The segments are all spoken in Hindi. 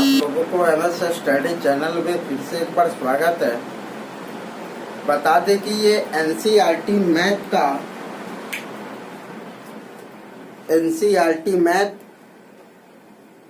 लोगों को एमएस स्टडी चैनल में फिर से एक बार स्वागत है। बता दें कि ये एनसीईआरटी मैथ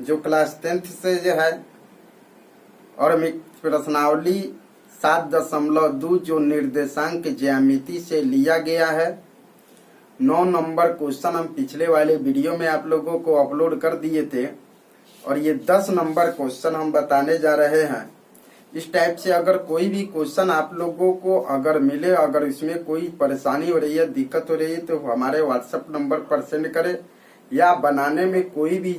जो क्लास 10th से जो है और प्रश्नावली 7.2 जो निर्देशांक ज्यामिति से लिया गया है। 9 नंबर क्वेश्चन हम पिछले वाले वीडियो में आप लोगों को अपलोड कर दिए थे और ये 10 नंबर क्वेश्चन हम बताने जा रहे हैं। इस टाइप से अगर कोई भी क्वेश्चन आप लोगों को अगर मिले, अगर इसमें कोई परेशानी हो रही है, दिक्कत हो रही है, तो हमारे व्हाट्सएप नंबर पर सेंड करें, या बनाने में कोई भी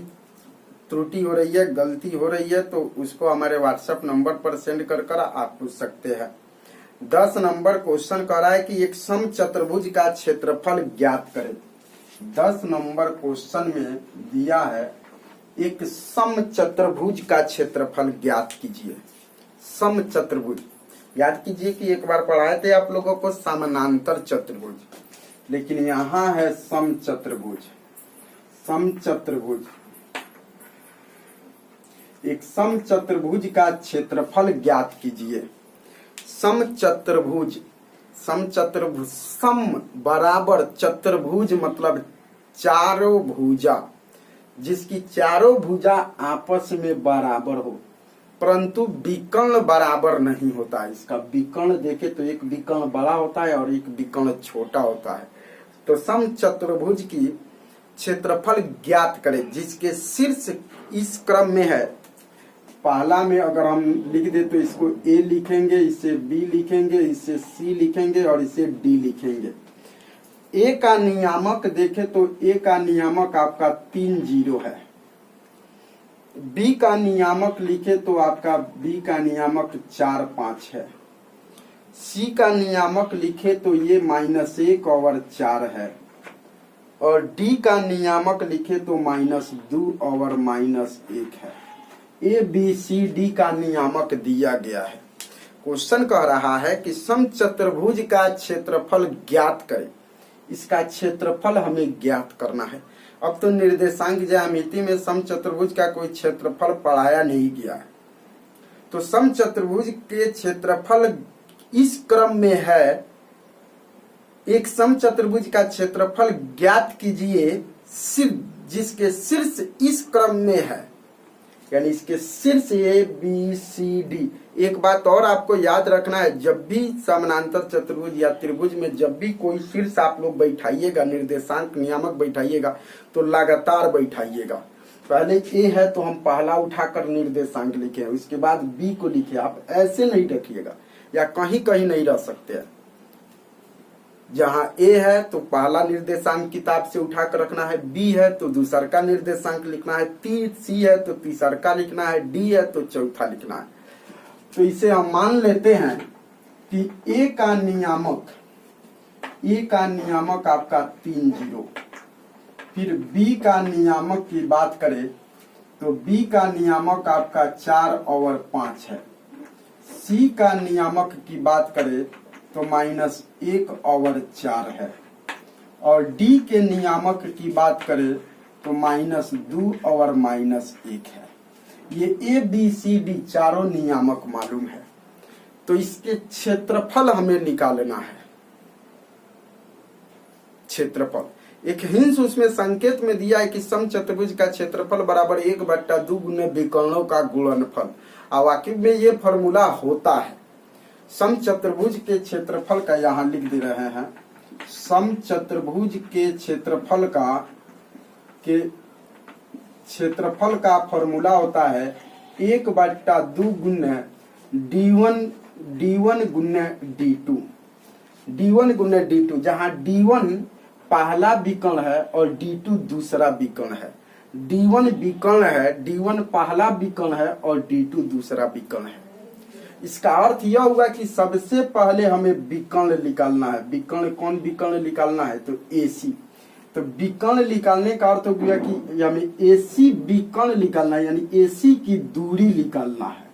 त्रुटि हो रही है, गलती हो रही है, तो उसको हमारे व्हाट्सएप नंबर पर सेंड कर आप पूछ सकते हैं। 10 नंबर क्वेश्चन कह रहा है कि एक समचतुर्भुज का क्षेत्रफल ज्ञात करें। 10 नंबर क्वेश्चन में दिया है एक समचतुर्भुज का क्षेत्रफल ज्ञात कीजिए। समचतुर्भुज याद कीजिए कि एक बार पढ़ाए थे आप लोगों को समानांतर चतुर्भुज, लेकिन यहाँ है समचतुर्भुज। समचतुर्भुज, एक समचतुर्भुज का क्षेत्रफल ज्ञात कीजिए। समचतुर्भुज, समचतुर्भुज, सम बराबर, चतुर्भुज मतलब चारों भुजा, जिसकी चारों भुजा आपस में बराबर हो, परंतु विकर्ण बराबर नहीं होता है। इसका विकर्ण देखे तो एक विकर्ण बड़ा होता है और एक विकर्ण छोटा होता है। तो समचतुर्भुज की क्षेत्रफल ज्ञात करें जिसके शीर्ष इस क्रम में है। पहला में अगर हम लिख दे तो इसको ए लिखेंगे, इसे बी लिखेंगे, इसे सी लिखेंगे और इसे डी लिखेंगे। ए का नियामक देखे तो ए का नियामक आपका 3 0 है। बी का नियामक लिखे तो आपका बी का नियामक 4 5 है। सी का नियामक लिखे तो ये -1 और 4 है, और डी का नियामक लिखे तो -2 और -1 है। ए बी सी डी का नियामक दिया गया है। क्वेश्चन कह रहा है कि समचतुर्भुज का क्षेत्रफल ज्ञात करें। इसका क्षेत्रफल हमें ज्ञात करना है। अब तो निर्देशांक ज्यामिति में समचतुर्भुज का कोई क्षेत्रफल पढ़ाया नहीं गया है, तो समचतुर्भुज के क्षेत्रफल इस क्रम में है। एक समचतुर्भुज का क्षेत्रफल ज्ञात कीजिए जिसके शीर्ष इस क्रम में है, यानी इसके शीर्ष ए बी सी डी। एक बात और आपको याद रखना है, जब भी समानांतर चतुर्भुज या त्रिभुज में जब भी कोई शीर्ष आप लोग बैठाइएगा, निर्देशांक नियामक बैठाइएगा, तो लगातार बैठाइएगा। पहले ए है तो हम पहला उठाकर निर्देशांक लिखे, उसके बाद बी को लिखे। आप ऐसे नहीं रखिएगा या कहीं कहीं नहीं रह सकते हैं। जहां ए है तो पहला निर्देशांक किताब से उठाकर रखना है, बी है तो दूसरा का निर्देशांक लिखना है, सी है तो तीसरा का लिखना है, डी है तो चौथा लिखना है। तो इसे हम मान लेते हैं कि ए का नियामक आपका 3 0। फिर बी का नियामक की बात करें तो बी का नियामक आपका 4 और 5 है। सी का नियामक की बात करें तो -1 और 4 है, और डी के नियामक की बात करें तो -2 और -1 है। ये ए बी सी डी चारों नियामक मालूम है, तो इसके क्षेत्रफल हमें निकालना है। क्षेत्रफल एक हिंस उसमें संकेत में दिया है कि समचतुर्भुज का क्षेत्रफल बराबर 1/2 गुने विकर्णों का गुणनफल। और वाकई में ये फॉर्मूला होता है। समचतुर्भुज के क्षेत्रफल का यहाँ लिख दे रहे हैं। समचतुर्भुज के क्षेत्रफल का फॉर्मूला होता है 1/2 गुने D1 गुने D2। D1 गुने D2, जहाँ D1 पहला विकर्ण है और D2 दूसरा विकर्ण है। D1 विकर्ण है, D1 पहला विकर्ण है और D2 दूसरा विकर्ण है। इसका अर्थ यह हुआ कि सबसे पहले हमें विकर्ण निकालना है। विकर्ण कौन विकर्ण निकालना है? तो AC। तो विकर्ण निकालने का अर्थ हो गया कि हमें AC विकर्ण निकालना है, यानी AC की दूरी निकालना है।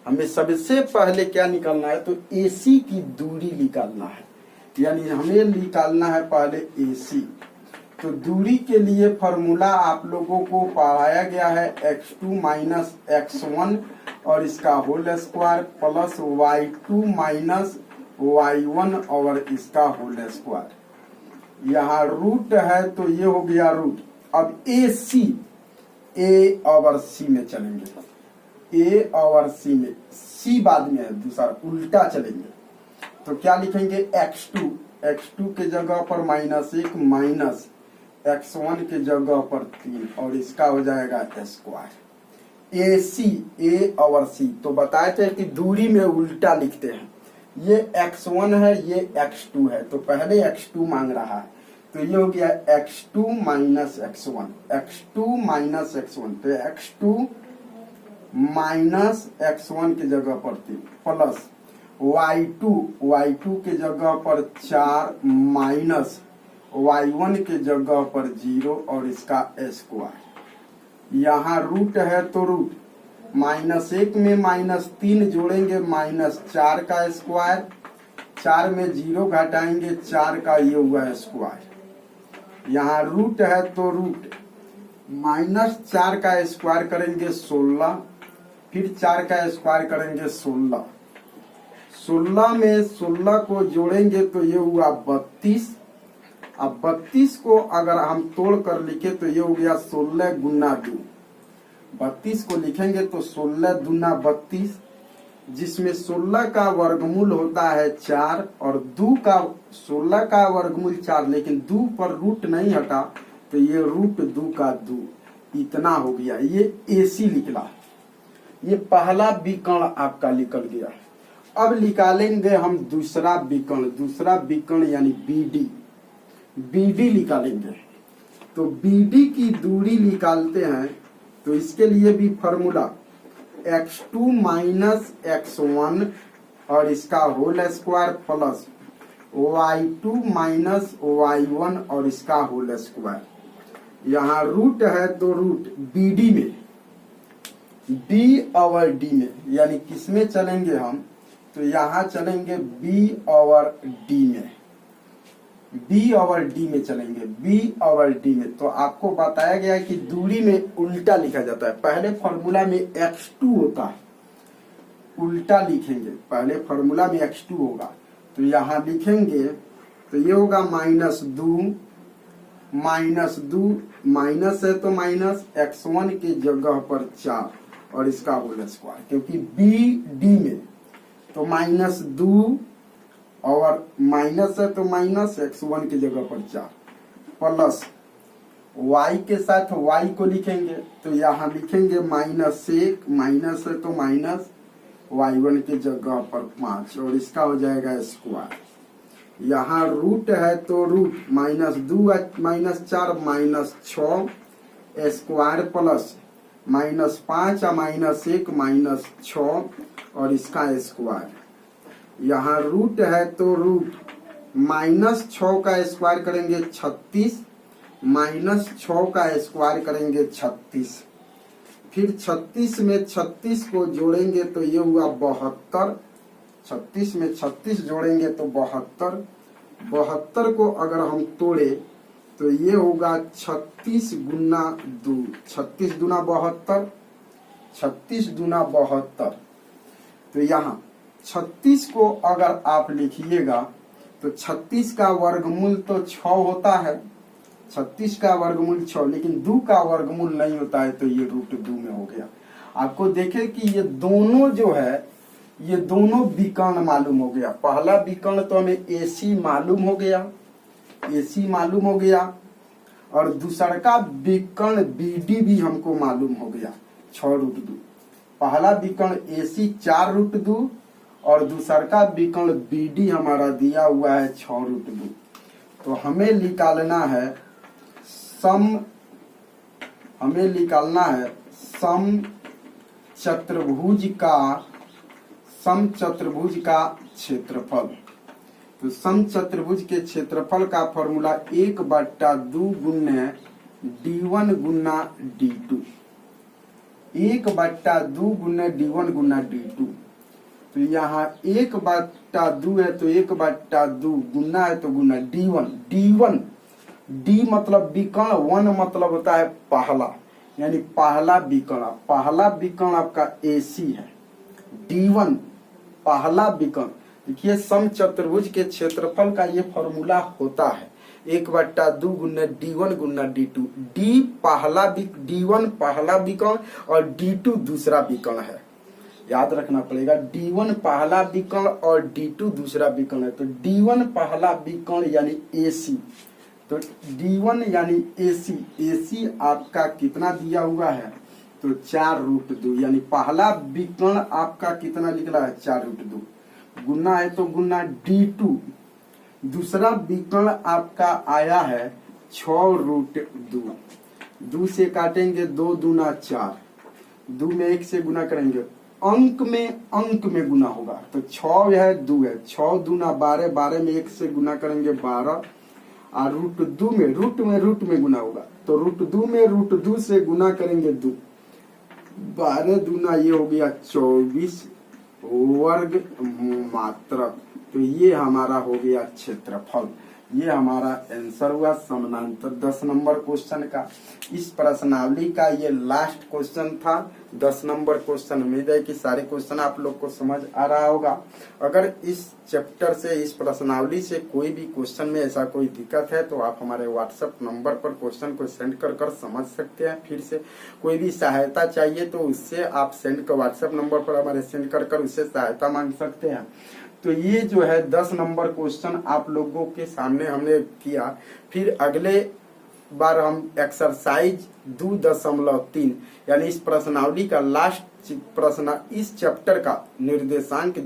हमें सबसे पहले क्या निकालना है? तो AC की दूरी निकालना है, यानी हमें निकालना है पहले AC। तो दूरी के लिए फॉर्मूला आप लोगों को पढ़ाया गया है x2 माइनस x1 और इसका whole square plus y2 minus y1 और इसका होल स्क्वायर। यहाँ रूट है तो ये हो गया रूट। अब ए और सी में चलेंगे, ए और सी में, सी बाद में है, दूसरा उल्टा चलेंगे। तो क्या लिखेंगे x2 के जगह पर -1 माइनस x1 के जगह पर 3 और इसका हो जाएगा स्क्वायर। ए और सी तो बताए थे कि दूरी में उल्टा लिखते हैं। ये x1 है, ये x2 है, तो पहले x2 मांग रहा है तो ये हो गया x2 minus x1, x2 minus x1, तो x2 माइनस x1 की जगह पर 3 प्लस y2 के जगह पर 4 माइनस y1 के जगह पर 0 और इसका स्क्वायर। यहाँ रूट है तो रूट, -1 में -3 जोड़ेंगे -4 का स्क्वायर, 4 में 0 घटाएंगे 4 का, ये हुआ स्क्वायर। यहाँ रूट है तो रूट, -4 का स्क्वायर करेंगे 16, फिर 4 का स्क्वायर करेंगे 16, 16 में 16 को जोड़ेंगे तो ये हुआ 32। अब 32 को अगर हम तोड़ कर लिखे तो ये हो गया 16 गुना 2। 32 को लिखेंगे तो 16 दूना 32, जिसमें 16 का वर्गमूल होता है 4 और 16 का वर्गमूल 4, लेकिन 2 पर रूट नहीं हटा तो ये रूट 2 का 2, इतना हो गया। ये एसी निकला, ये पहला विकर्ण आपका निकल गया। अब निकालेंगे हम दूसरा विकर्ण यानी बीडी निकालेंगे। तो बीडी की दूरी निकालते हैं तो इसके लिए भी फॉर्मूला x2 माइनस x1 और इसका whole square plus y2 minus y1 और इसका होल स्क्वायर। यहाँ रूट है तो रूट बीडी में, बी और डी में, यानी किस में चलेंगे हम, तो यहाँ चलेंगे बी और डी में, बी और डी में चलेंगे, बी और डी में। तो आपको बताया गया है कि दूरी में उल्टा लिखा जाता है। पहले फॉर्मूला में x2 होता है, उल्टा लिखेंगे, पहले फॉर्मूला में x2 होगा तो यहाँ लिखेंगे तो ये होगा -2 माइनस है तो माइनस x1 के जगह पर 4 और इसका होल स्क्वायर, क्योंकि बी डी में तो -2 और माइनस है तो माइनस x1 की जगह पर 4 प्लस y के साथ y को लिखेंगे तो यहाँ लिखेंगे -1 माइनस है तो माइनस y1 की जगह पर 5 और इसका हो जाएगा स्क्वायर। यहाँ रूट है तो रूट -2 -4 -6 स्क्वायर प्लस -5 -1 -6 और इसका स्क्वायर। यहाँ रूट है तो रूट -6 का स्क्वायर करेंगे 36, -6 का स्क्वायर करेंगे 36, फिर 36 में 36 को जोड़ेंगे तो ये हुआ 72, 36 में 36 जोड़ेंगे तो 72, 72 को अगर हम तोड़े तो ये होगा 36 गुना 2, 36 दूना 72, 36 दूना 72। तो यहाँ 36 को अगर आप लिखिएगा तो 36 का वर्गमूल तो 6 होता है, 36 का वर्गमूल 6, लेकिन 2 का वर्गमूल नहीं होता है तो ये √2 में हो गया। आपको देखें कि ये दोनों जो है ये दोनों विकर्ण मालूम हो गया। पहला विकर्ण तो हमें AC मालूम हो गया, AC मालूम हो गया, और दूसरा का विकर्ण BD भी हमको मालूम हो गया 6√2। पहला विकर्ण AC 4√2 और दूसरा का विकर्ण BD हमारा दिया हुआ है 6√2। तो हमें निकालना है समचतुर्भुज का क्षेत्रफल। तो समचतुर्भुज के क्षेत्रफल का फॉर्मूला 1/2 गुना D1 गुना D2, 1/2 गुना D1 गुना D2। तो यहाँ 1/2 है तो 1/2 गुना है तो गुना D1 डी मतलब विकर्ण, वन मतलब होता है पहला, यानी पहला विकर्ण। पहला विकर्ण आपका AC है। D1 पहला विकर्ण। देखिए सम चतुर्भुज के क्षेत्रफल का ये फॉर्मूला होता है 1/2 गुना D1 गुना D2। D1 पहला विकर्ण और D2 दूसरा विकर्ण है, याद रखना पड़ेगा। D1 पहला विकर्ण और D2 दूसरा विकर्ण है। तो D1 पहला विकर्ण यानी AC, तो D1 यानी AC आपका कितना दिया हुआ है, तो 4√2, यानी पहला विकर्ण आपका कितना निकला है 4√2, गुना है तो गुना D2 दूसरा विकर्ण आपका आया है 6√2। 2 से काटेंगे 2 दूना 4, 2 में 1 से गुना करेंगे, अंक में गुना होगा तो 6 है 2 है, 6 दूना 12, 12 में 1 से गुना करेंगे 12, और रूट में गुना होगा तो √2 में √2 से गुना करेंगे 2, 12 दूना ये हो गया 24 वर्ग मात्रक। तो ये हमारा हो गया क्षेत्रफल। ये हमारा आंसर हुआ समानांतर 10 नंबर क्वेश्चन का। इस प्रश्नावली का ये लास्ट क्वेश्चन था, 10 नंबर क्वेश्चन। उम्मीद है कि सारे क्वेश्चन आप लोग को समझ आ रहा होगा। अगर इस चैप्टर से, इस प्रश्नावली से कोई भी क्वेश्चन में ऐसा कोई दिक्कत है तो आप हमारे व्हाट्सएप नंबर पर क्वेश्चन को सेंड कर समझ सकते हैं। फिर से कोई भी सहायता चाहिए तो उससे आप सेंड कर व्हाट्सएप नंबर पर हमारे सेंड कर उससे सहायता मांग सकते हैं। तो ये जो है 10 नंबर क्वेश्चन आप लोगों के सामने हमने किया। फिर अगले बार हम एक्सरसाइज 2.3 यानी इस प्रश्नावली का लास्ट प्रश्न, इस चैप्टर का निर्देशांक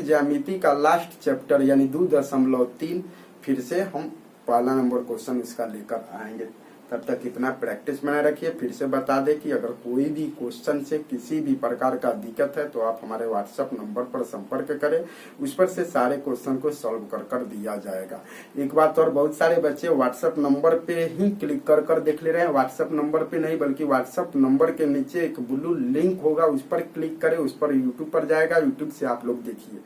ज्यामिति का लास्ट चैप्टर यानी 2.3 फिर से हम पहला नंबर क्वेश्चन इसका लेकर आएंगे। तब तक इतना प्रैक्टिस बनाए रखिए। फिर से बता दें कि अगर कोई भी क्वेश्चन से किसी भी प्रकार का दिक्कत है तो आप हमारे व्हाट्सएप नंबर पर संपर्क करें, उस पर से सारे क्वेश्चन को सॉल्व कर दिया जाएगा। एक बात और, बहुत सारे बच्चे व्हाट्सएप नंबर पे ही क्लिक कर देख ले रहे हैं। व्हाट्सएप नंबर पे नहीं बल्कि व्हाट्सएप नंबर के नीचे एक ब्लू लिंक होगा, उस पर क्लिक करें, उस पर यूट्यूब पर जाएगा, यूट्यूब से आप लोग देखिए।